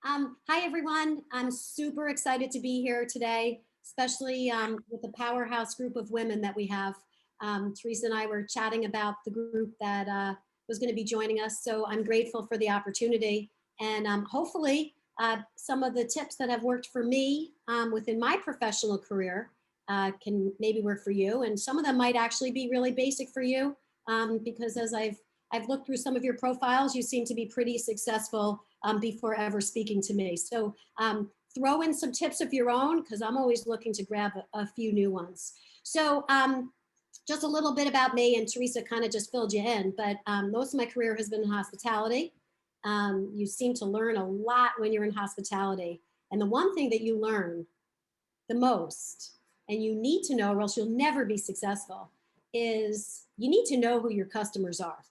Hi, everyone. I'm super excited to be here today, especially with the powerhouse group of women that we have. Teresa and I were chatting about the group that was going to be joining us, so I'm grateful for the opportunity. And hopefully, some of the tips that have worked for me within my professional career can maybe work for you. And some of them might actually be really basic for you because as I've looked through some of your profiles, you seem to be pretty successful before ever speaking to me. So throw in some tips of your own because I'm always looking to grab a few new ones. So just a little bit about me, and Teresa kind of just filled you in, but most of my career has been in hospitality. You seem to learn a lot when you're in hospitality. And the one thing that you learn the most, and you need to know or else you'll never be successful, is you need to know who your customers are.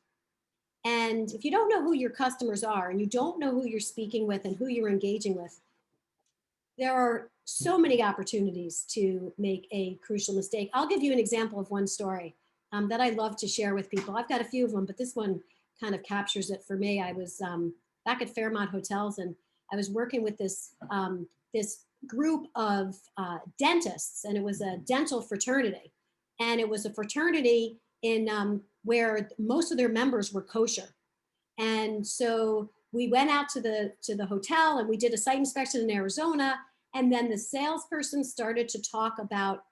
And if you don't know who your customers are and you don't know who you're speaking with and who you're engaging with, there are so many opportunities to make a crucial mistake. I'll give you an example of one story that I love to share with people. I've got a few of them, but this one kind of captures it for me. I was back at Fairmont Hotels and I was working with this group of dentists, and it was a dental fraternity. And it was a fraternity in where most of their members were kosher. And so we went out to the hotel and we did a site inspection in Arizona. And then the salesperson started to talk about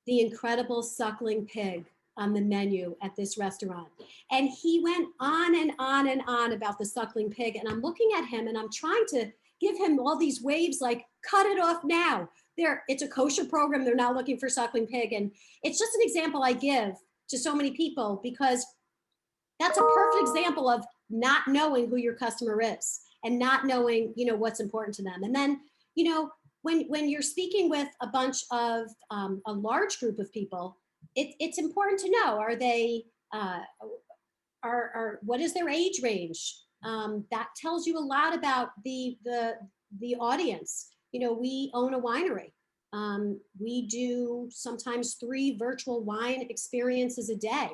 the incredible suckling pig on the menu at this restaurant. And he went on and on and on about the suckling pig. And I'm looking at him and I'm trying to give him all these waves like, cut it off now. It's a kosher program. They're not looking for suckling pig. And it's just an example I give to so many people because that's a perfect example of not knowing who your customer is and not knowing, what's important to them. And then, when you're speaking with a bunch of a large group of people, it's important to know, are they, what is their age range? That tells you a lot about the audience. We own a winery. We do sometimes 3 virtual wine experiences a day.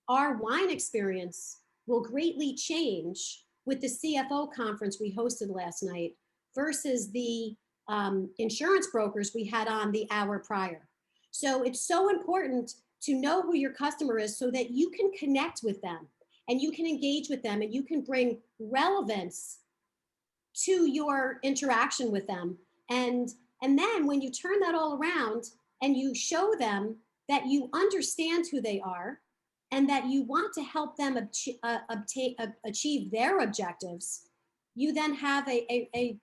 Our wine experience will greatly change with the CFO conference we hosted last night versus the insurance brokers we had on the hour prior. So it's so important to know who your customer is so that you can connect with them and you can engage with them and you can bring relevance to your interaction with them. And then when you turn that all around and you show them that you understand who they are and that you want to help them achieve their objectives, you then have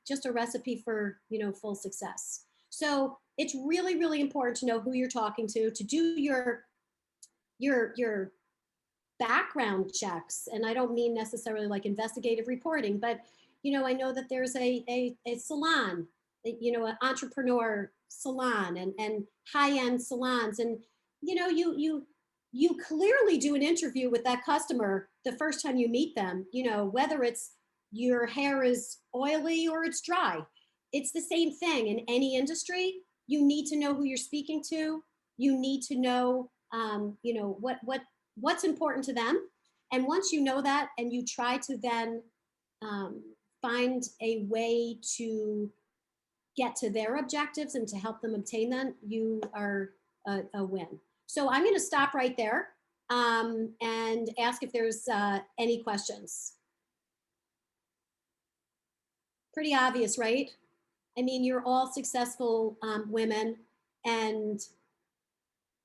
just a recipe for full success. So it's really, really important to know who you're talking to do your background checks. And I don't mean necessarily like investigative reporting, but I know that there's a salon, an entrepreneur salon and high-end salons, and you clearly do an interview with that customer the first time you meet them, whether it's your hair is oily or it's dry. It's the same thing in any industry. You need to know who you're speaking to. You need to know, what's important to them. And once you know that and you try to then find a way to get to their objectives and to help them obtain them, you are a win. So I'm going to stop right there and ask if there's any questions. Pretty obvious, right? I mean, you're all successful women, and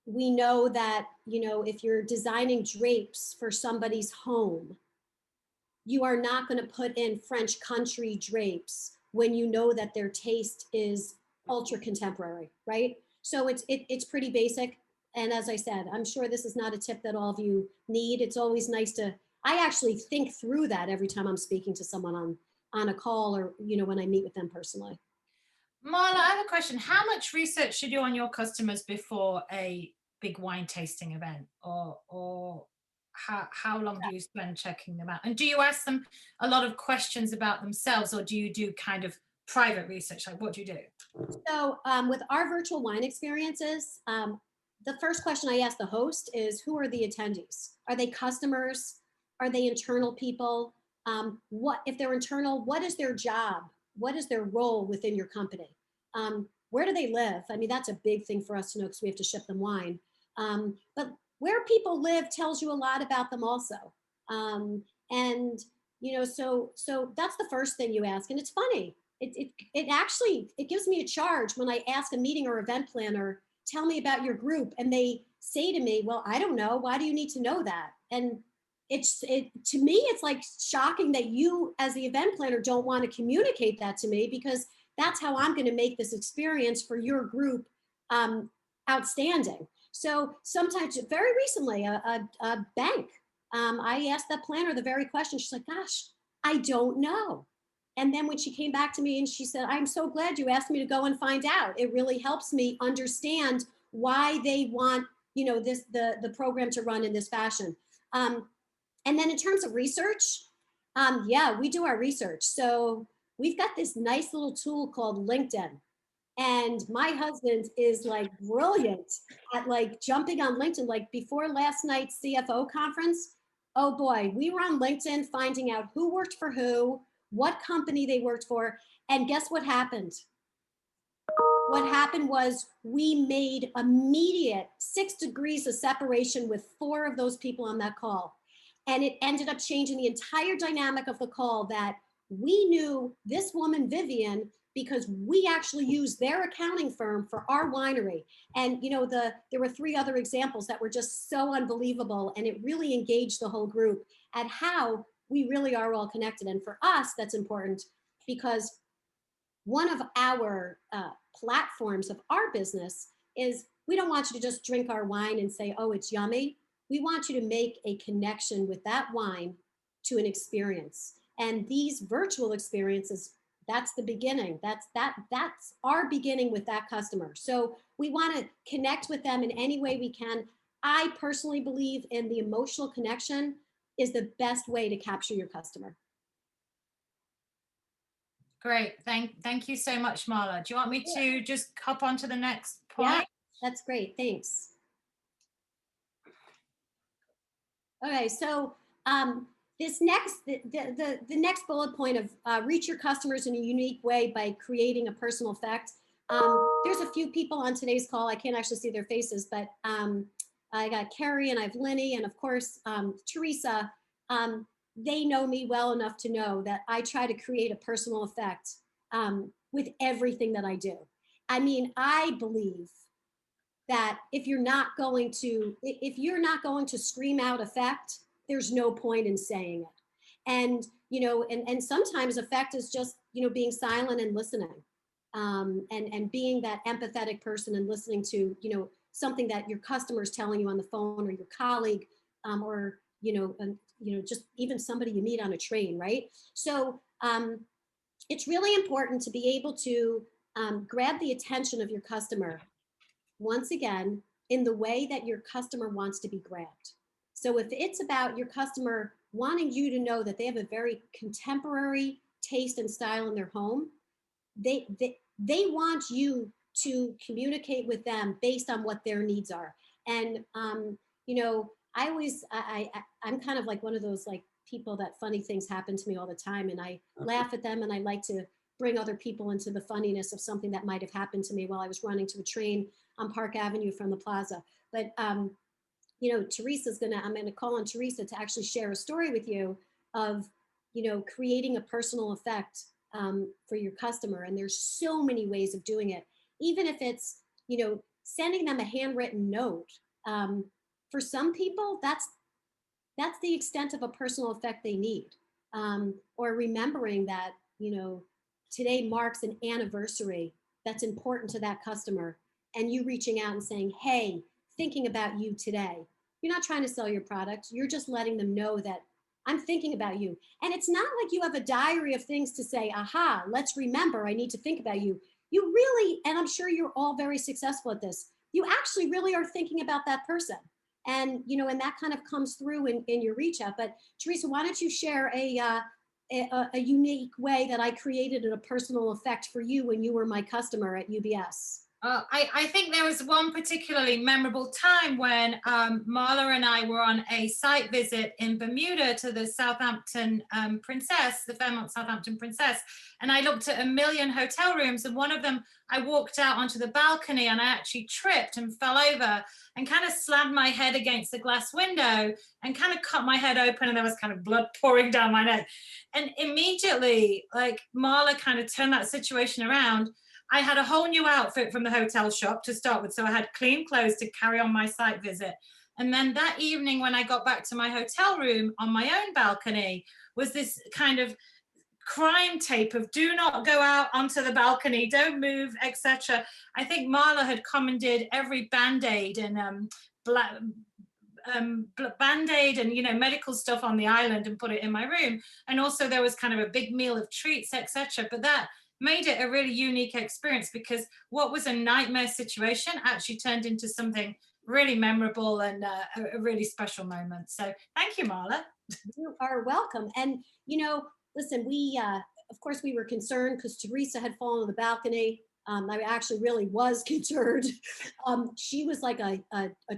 we know that, if you're designing drapes for somebody's home, you are not going to put in French country drapes when you know that their taste is ultra contemporary, right? So it's pretty basic. And as I said, I'm sure this is not a tip that all of you need. It's always nice I actually think through that every time I'm speaking to someone on a call or, when I meet with them personally. Marla, I have a question. How much research should you do on your customers before a big wine tasting event, or how long do you spend checking them out? And do you ask them a lot of questions about themselves, or do you do kind of private research? Like, what do you do? So with our virtual wine experiences, the first question I ask the host is, who are the attendees? Are they customers? Are they internal people? What if they're internal, what is their job? What is their role within your company? Where do they live? I mean, that's a big thing for us to know because we have to ship them wine. But where people live tells you a lot about them also. And so that's the first thing you ask. And it's funny. It actually, it gives me a charge when I ask a meeting or event planner, tell me about your group. And they say to me, well, I don't know. Why do you need to know that? And to me, it's like shocking that you as the event planner don't want to communicate that to me, because that's how I'm going to make this experience for your group outstanding. So sometimes, very recently, a bank, I asked that planner the very question. She's like, gosh, I don't know. And then when she came back to me and she said, I'm so glad you asked me to go and find out. It really helps me understand why they want, the program to run in this fashion. And then in terms of research, yeah, we do our research. So we've got this nice little tool called LinkedIn. And my husband is like brilliant at like jumping on LinkedIn. Like before last night's CFO conference, oh boy, we were on LinkedIn finding out who worked for who, what company they worked for. And guess what happened? What happened was we made immediate 6 degrees of separation with 4 of those people on that call. And it ended up changing the entire dynamic of the call, that we knew this woman, Vivian, because we actually used their accounting firm for our winery. And there were 3 other examples that were just so unbelievable. And it really engaged the whole group at how we really are all connected. And for us, that's important, because one of our platforms of our business is, we don't want you to just drink our wine and say, oh, it's yummy. We want you to make a connection with that wine to an experience. And these virtual experiences, that's the beginning. That's our beginning with that customer. So we want to connect with them in any way we can. I personally believe in the emotional connection is the best way to capture your customer. Great. Thank you so much, Marla. Do you want me to just hop on to the next point? Yeah, that's great. Thanks. Okay, so this next, the next bullet point of reach your customers in a unique way by creating a personal effect. There's a few people on today's call. I can't actually see their faces, but I got Carrie and I have Linny and of course Teresa. They know me well enough to know that I try to create a personal effect with everything that I do. I mean, I believe that if you're not going to scream out effect, there's no point in saying it. And and sometimes effect is just being silent and listening, and being that empathetic person and listening to something that your customer is telling you on the phone, or your colleague, or just even somebody you meet on a train, right? So it's really important to be able to grab the attention of your customer, once again, in the way that your customer wants to be grabbed. So if it's about your customer wanting you to know that they have a very contemporary taste and style in their home, they want you to communicate with them based on what their needs are. And I'm kind of like one of those like people that funny things happen to me all the time, and I laugh at them, and I like to bring other people into the funniness of something that might have happened to me while I was running to a train on Park Avenue from the plaza. But I'm gonna call on Teresa to actually share a story with you of creating a personal effect for your customer. And there's so many ways of doing it, even if it's sending them a handwritten note. For some people, that's the extent of a personal effect they need, or remembering that today marks an anniversary that's important to that customer, and you reaching out and saying, hey, thinking about you today. You're not trying to sell your product. You're just letting them know that I'm thinking about you. And it's not like you have a diary of things to say, aha, let's remember, I need to think about you. You really, and I'm sure you're all very successful at this, you actually really are thinking about that person. And, and that kind of comes through in your reach out. But Teresa, why don't you share a unique way that I created a personal effect for you when you were my customer at UBS? I think there was one particularly memorable time when Marla and I were on a site visit in Bermuda to the Southampton Princess, the Fairmont Southampton Princess. And I looked at a million hotel rooms, and one of them, I walked out onto the balcony and I actually tripped and fell over and kind of slammed my head against the glass window and kind of cut my head open, and there was kind of blood pouring down my neck. And immediately, like, Marla kind of turned that situation around. I had a whole new outfit from the hotel shop to start with. So I had clean clothes to carry on my site visit. And then that evening, when I got back to my hotel room on my own balcony, was this kind of crime tape of do not go out onto the balcony, don't move, etc. I think Marla had commandeered every Band-Aid and Band-Aid and, you know, medical stuff on the island and put it in my room. And also there was kind of a big meal of treats, etc. But that made it a really unique experience, because what was a nightmare situation actually turned into something really memorable and a really special moment. So thank you, Marla. You are welcome. And, you know, listen, of course, we were concerned because Teresa had fallen on the balcony. I actually really was concerned. She was like a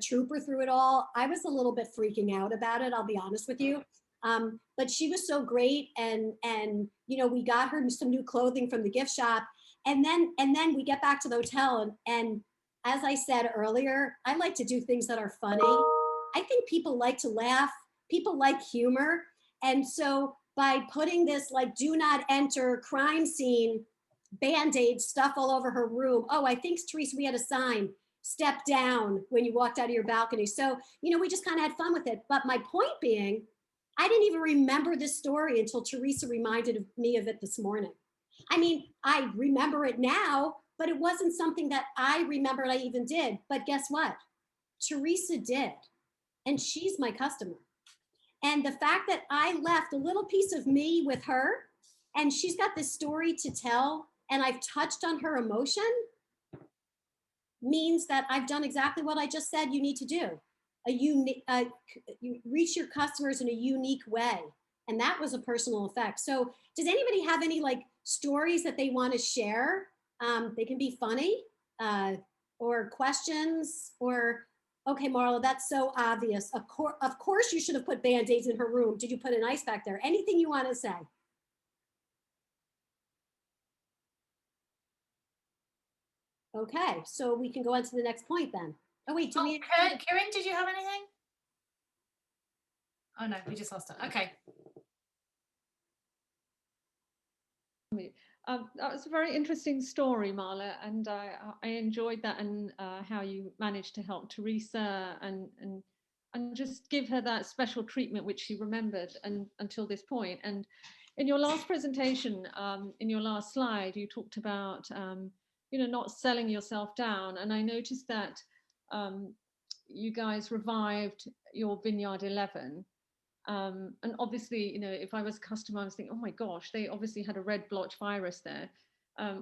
trooper through it all. I was a little bit freaking out about it, I'll be honest with you. But she was so great, and you know, we got her some new clothing from the gift shop, and then we get back to the hotel, and as I said earlier, I like to do things that are funny. I think people like to laugh, people like humor, and so by putting this like do not enter crime scene Band-Aid stuff all over her room. Oh, I think, Teresa, we had a sign, step down when you walked out of your balcony. So, you know, we just kind of had fun with it. But my point being, I didn't even remember this story until Teresa reminded me of it this morning. I mean, I remember it now, but it wasn't something that I remembered I even did. But guess what? Teresa did. And she's my customer. And the fact that I left a little piece of me with her, and she's got this story to tell, and I've touched on her emotion, means that I've done exactly what I just said you need to do. You reach your customers in a unique way. And that was a personal effect. So does anybody have any like stories that they want to share? They can be funny or questions or, okay, Marla, that's so obvious. Of course you should have put Band-Aids in her room. Did you put an ice pack there? Anything you want to say? Okay, so we can go on to the next point then. Oh wait, do we? Karen, did you have anything? Oh no, we just lost it. Okay. That was a very interesting story, Marla, and I enjoyed that, and how you managed to help Teresa and just give her that special treatment which she remembered until this point. And in your last presentation, in your last slide, you talked about you know, not selling yourself down, and I noticed that you guys revived your Vineyard 11. And obviously, you know, if I was a customer, I was thinking, oh my gosh, they obviously had a red blotch virus there.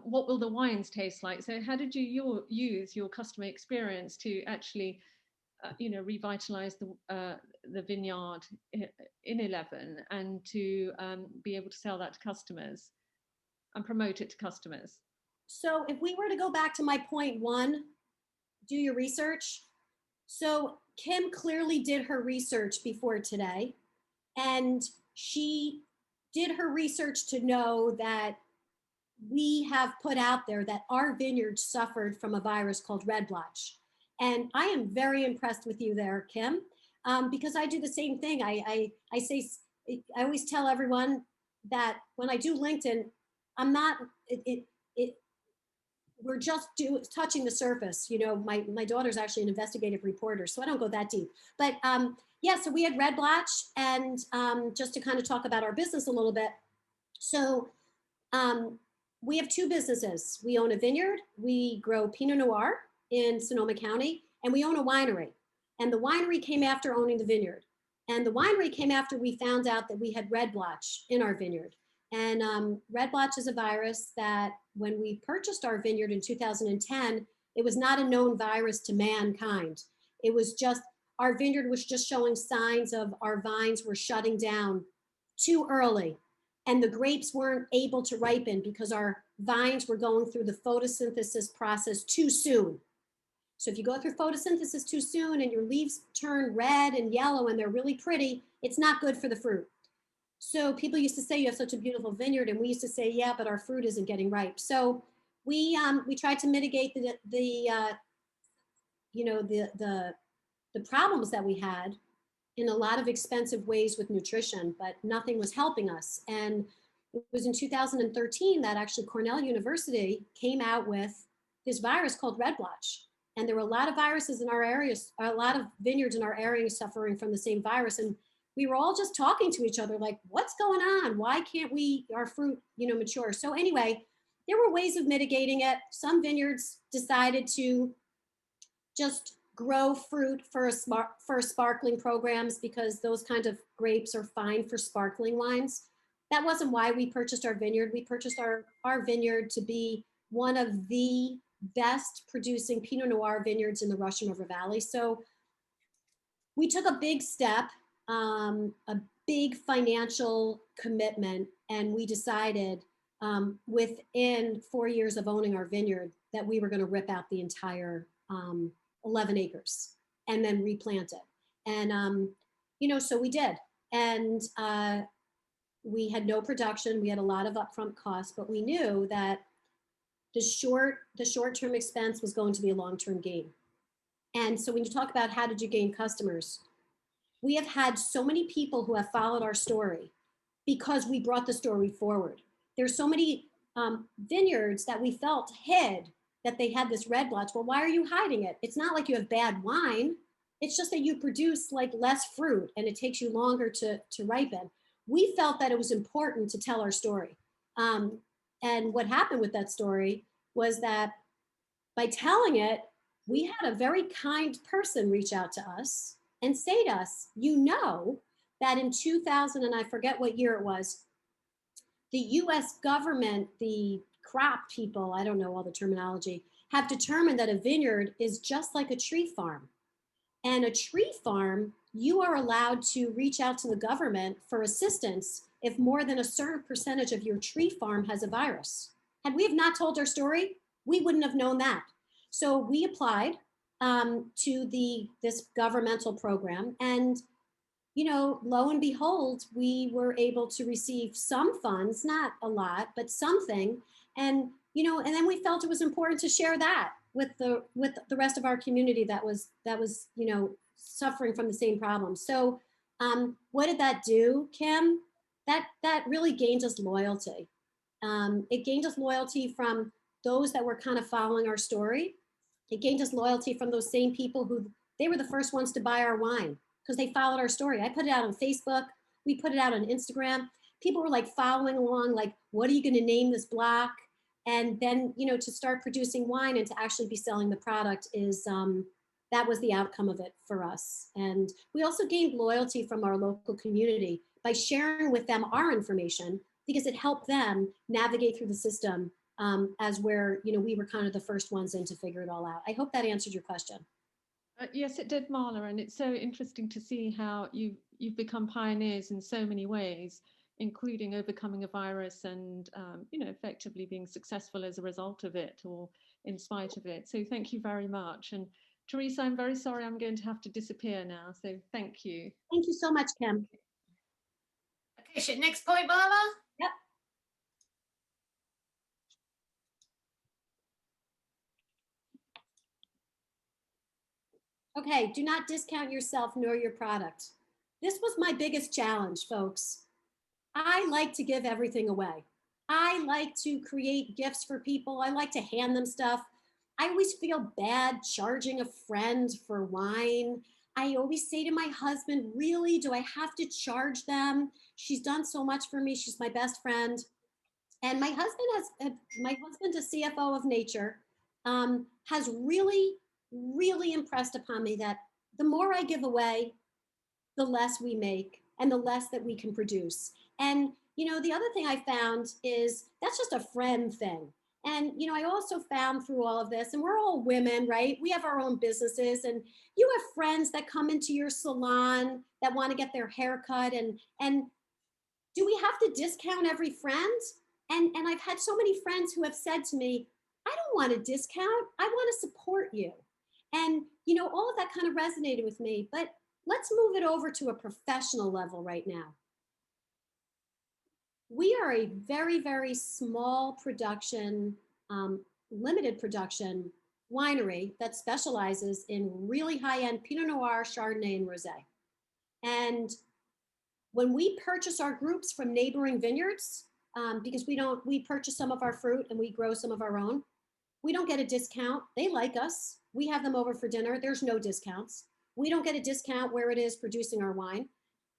What will the wines taste like? So how did you use your customer experience to actually, you know, revitalize the vineyard in 11 and to be able to sell that to customers and promote it to customers? So if we were to go back to my point one, do your research. So Kim clearly did her research before today, and she did her research to know that we have put out there that our vineyard suffered from a virus called red blotch. And I am very impressed with you there, Kim, because I do the same thing. I always tell everyone that when I do LinkedIn, I'm not, we're just touching the surface. You know, my daughter's actually an investigative reporter, so I don't go that deep. But yeah, so we had red blotch, and just to kind of talk about our business a little bit. So we have two businesses. We own a vineyard, we grow Pinot Noir in Sonoma County, and we own a winery. And the winery came after owning the vineyard. And the winery came after we found out that we had red blotch in our vineyard. And red blotch is a virus that when we purchased our vineyard in 2010, it was not a known virus to mankind. It was just, our vineyard was just showing signs of our vines were shutting down too early. And the grapes weren't able to ripen because our vines were going through the photosynthesis process too soon. So if you go through photosynthesis too soon and your leaves turn red and yellow and they're really pretty, it's not good for the fruit. So people used to say, you have such a beautiful vineyard. And we used to say, yeah, but our fruit isn't getting ripe. So we tried to mitigate the problems that we had in a lot of expensive ways with nutrition, but nothing was helping us. And it was in 2013 that actually Cornell University came out with this virus called red blotch. And there were a lot of viruses in our areas, a lot of vineyards in our area suffering from the same virus. And we were all just talking to each other like, what's going on? Why can't our fruit, mature? So anyway, there were ways of mitigating it. Some vineyards decided to just grow fruit for sparkling programs because those kind of grapes are fine for sparkling wines. That wasn't why we purchased our vineyard. We purchased our vineyard to be one of the best producing Pinot Noir vineyards in the Russian River Valley. So we took a big step, a big financial commitment, and we decided within 4 years of owning our vineyard that we were going to rip out the entire 11 acres and then replant it. And, so we did. And we had no production. We had a lot of upfront costs, but we knew that the short-term expense was going to be a long-term gain. And so when you talk about how did you gain customers, we have had so many people who have followed our story because we brought the story forward. There's so many vineyards that we felt hid that they had this red blotch. Well, why are you hiding it? It's not like you have bad wine. It's just that you produce like less fruit and it takes you longer to ripen. We felt that it was important to tell our story. And what happened with that story was that by telling it, we had a very kind person reach out to us and say to us, that in 2000, and I forget what year it was, the US government, the crop people, I don't know all the terminology, have determined that a vineyard is just like a tree farm. And a tree farm, you are allowed to reach out to the government for assistance if more than a certain percentage of your tree farm has a virus. Had we have not told our story, we wouldn't have known that. So we applied to this governmental program, and lo and behold, we were able to receive some funds, not a lot, but something. And and then we felt it was important to share that with the rest of our community that was suffering from the same problem. So what did that do, Kim? That really gained us loyalty. It gained us loyalty from those that were kind of following our story. It gained us loyalty from those same people who they were the first ones to buy our wine because they followed our story. I put it out on Facebook. We put it out on Instagram. People were like following along, like, what are you going to name this block? And then, to start producing wine and to actually be selling the product is, that was the outcome of it for us. And we also gained loyalty from our local community by sharing with them our information because it helped them navigate through the system as where, we were kind of the first ones in to figure it all out. I hope that answered your question. Yes, it did, Marla. And it's so interesting to see how you've become pioneers in so many ways, including overcoming a virus and, effectively being successful as a result of it or in spite of it. So thank you very much. And Teresa, I'm very sorry I'm going to have to disappear now. So thank you. Thank you so much, Kim. Okay, so next point, Marla. Yep. Okay, do not discount yourself nor your product. This was my biggest challenge, folks. I like to give everything away. I like to create gifts for people. I like to hand them stuff. I always feel bad charging a friend for wine. I always say to my husband, really, do I have to charge them? She's done so much for me. She's my best friend. And my husband, a CFO of nature, has really, really impressed upon me that the more I give away, the less we make and the less that we can produce. And, the other thing I found is that's just a friend thing. And, I also found through all of this, and we're all women, right? We have our own businesses, and you have friends that come into your salon that want to get their hair cut. And do we have to discount every friend? And I've had so many friends who have said to me, I don't want a discount. I want to support you. And, all of that kind of resonated with me. But let's move it over to a professional level right now. We are a very, very small production, limited production winery that specializes in really high-end Pinot Noir, Chardonnay, and Rosé. And when we purchase our groups from neighboring vineyards, because we purchase some of our fruit and we grow some of our own, we don't get a discount. They like us. We have them over for dinner. There's no discounts. We don't get a discount where it is producing our wine.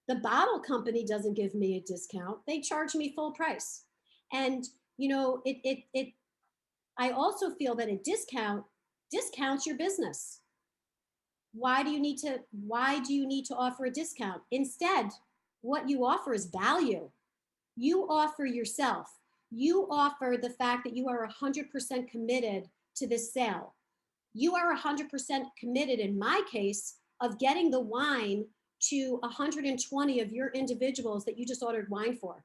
The bottle company doesn't give me a discount. They charge me full price. And, I also feel that a discount discounts your business. Why do you need to offer a discount? Instead, what you offer is value. You offer yourself. You offer the fact that you are 100% committed to this sale. You are 100% committed, in my case, of getting the wine to 120 of your individuals that you just ordered wine for.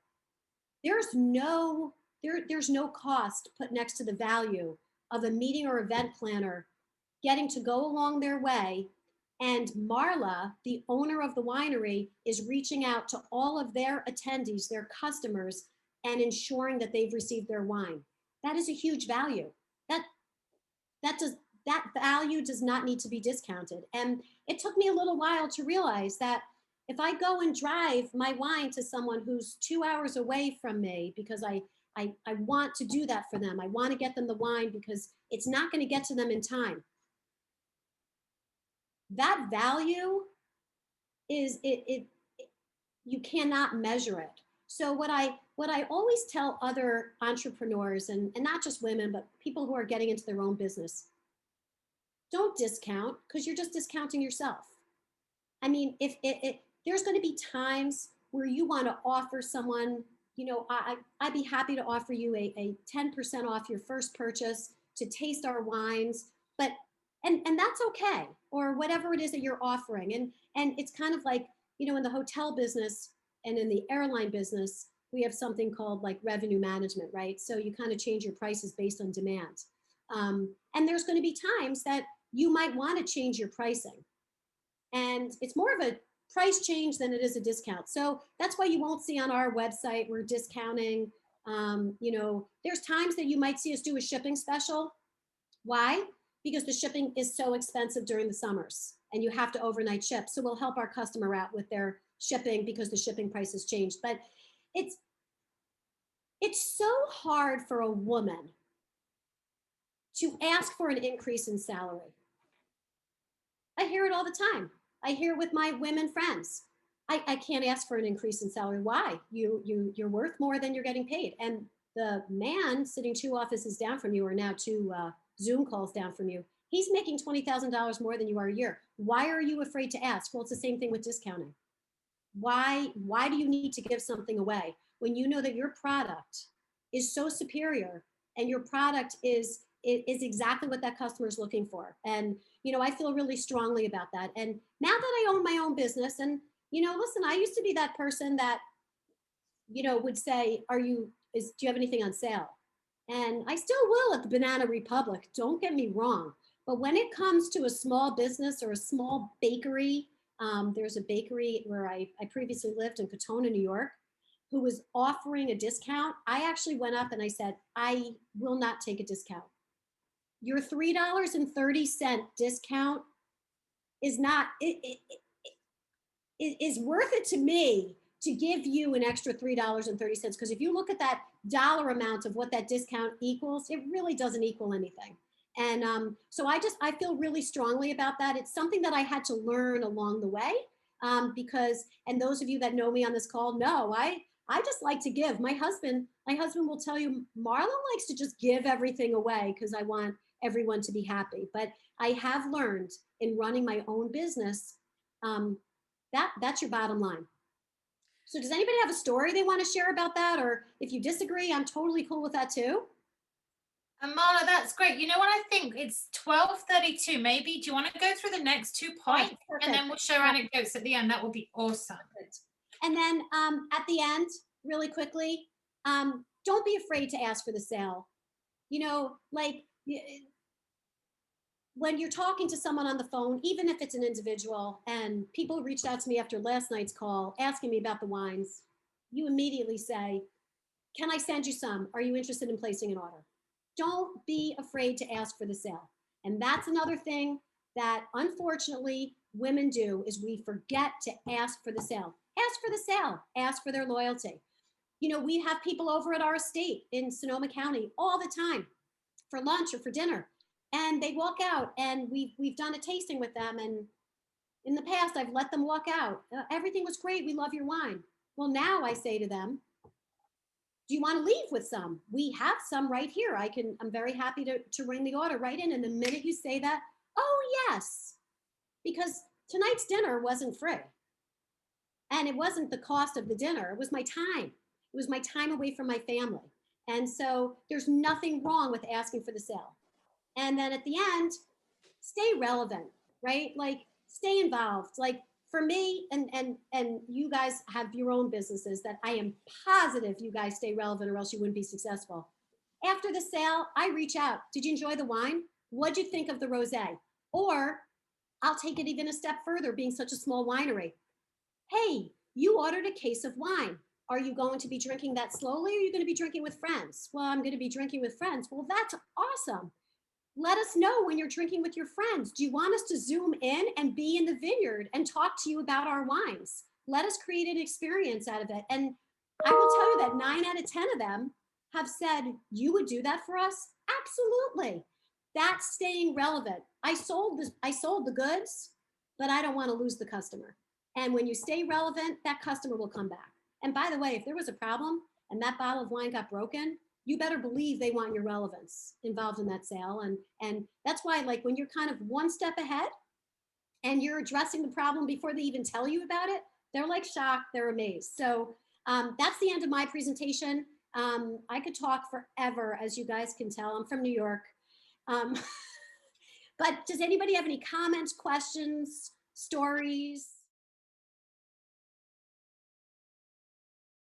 There's no cost put next to the value of a meeting or event planner getting to go along their way. And Marla, the owner of the winery, is reaching out to all of their attendees, their customers, and ensuring that they've received their wine. That is a huge value. That value does not need to be discounted. And it took me a little while to realize that if I go and drive my wine to someone who's 2 hours away from me, because I want to do that for them, I want to get them the wine because it's not going to get to them in time. That value is you cannot measure it. So what I always tell other entrepreneurs, and not just women, but people who are getting into their own business, don't discount, because you're just discounting yourself. I mean, if there's going to be times where you want to offer someone, I'd be happy to offer you a 10% off your first purchase to taste our wines, but and that's okay, or whatever it is that you're offering. And it's kind of like, in the hotel business and in the airline business, we have something called like revenue management, right? So you kind of change your prices based on demand. And there's going to be times that you might want to change your pricing. And it's more of a price change than it is a discount. So that's why you won't see on our website we're discounting. There's times that you might see us do a shipping special. Why? Because the shipping is so expensive during the summers and you have to overnight ship. So we'll help our customer out with their shipping because the shipping price has changed. But it's so hard for a woman to ask for an increase in salary. I hear it all the time. I hear with my women friends, I can't ask for an increase in salary. Why? You're worth more than you're getting paid. And the man sitting 2 offices down from you, or now 2 Zoom calls down from you, he's making $20,000 more than you are a year. Why are you afraid to ask? Well, it's the same thing with discounting. Why do you need to give something away when you know that your product is so superior and your product is exactly what that customer is looking for? And, I feel really strongly about that. And now that I own my own business, and, listen, I used to be that person that, would say, do you have anything on sale? And I still will at the Banana Republic, don't get me wrong. But when it comes to a small business or a small bakery, there's a bakery where I previously lived in Katona, New York, who was offering a discount. I actually went up and I said, I will not take a discount. Your $3.30 discount is not, it is worth it to me to give you an extra $3.30, because if you look at that dollar amount of what that discount equals, it really doesn't equal anything. And so I feel really strongly about that. It's something that I had to learn along the way, because, and those of you that know me on this call know, I just like to give. My husband will tell you, Marla likes to just give everything away because I want everyone to be happy. But I have learned in running my own business, that's your bottom line. So does anybody have a story they want to share about that? Or if you disagree, I'm totally cool with that too. And Marla, that's great. You know what? I think it's 12:32. Maybe do you want to go through the next 2 points, and then we'll share anecdotes at the end? That would be awesome. Perfect. And then at the end, really quickly, don't be afraid to ask for the sale. You know, like when you're talking to someone on the phone, even if it's an individual, and people reached out to me after last night's call asking me about the wines, you immediately say, can I send you some? Are you interested in placing an order? Don't be afraid to ask for the sale. And that's another thing that unfortunately women do, is we forget to ask for the sale. Ask for the sale, ask for their loyalty. You know, we have people over at our estate in Sonoma County all the time for lunch or for dinner, and they walk out, and we've done a tasting with them, and in the past I've let them walk out. Everything was great, we love your wine. Well, now I say to them, do you want to leave with some? We have some right here. I'm very happy to ring the order right in. And the minute you say that, oh yes, because tonight's dinner wasn't free. And it wasn't the cost of the dinner, it was my time. It was my time away from my family. And so there's nothing wrong with asking for the sale. And then at the end, stay relevant, right? Like stay involved. Like for me, and you guys have your own businesses that I am positive you guys stay relevant, or else you wouldn't be successful. After the sale, I reach out. Did you enjoy the wine? What'd you think of the rosé? Or I'll take it even a step further, being such a small winery. Hey, you ordered a case of wine. Are you going to be drinking that slowly, or are you going to be drinking with friends? Well, I'm going to be drinking with friends. Well, that's awesome. Let us know when you're drinking with your friends. Do you want us to zoom in and be in the vineyard and talk to you about our wines? Let us create an experience out of it. And I will tell you that 9 out of 10 of them have said, you would do that for us? Absolutely. That's staying relevant. I sold the goods, but I don't want to lose the customer. And when you stay relevant, that customer will come back. And by the way, if there was a problem and that bottle of wine got broken, you better believe they want your relevance involved in that sale. And that's why, like, when you're kind of one step ahead and you're addressing the problem before they even tell you about it, they're like shocked, they're amazed. So that's the end of my presentation. I could talk forever, as you guys can tell. I'm from New York. But does anybody have any comments, questions, stories?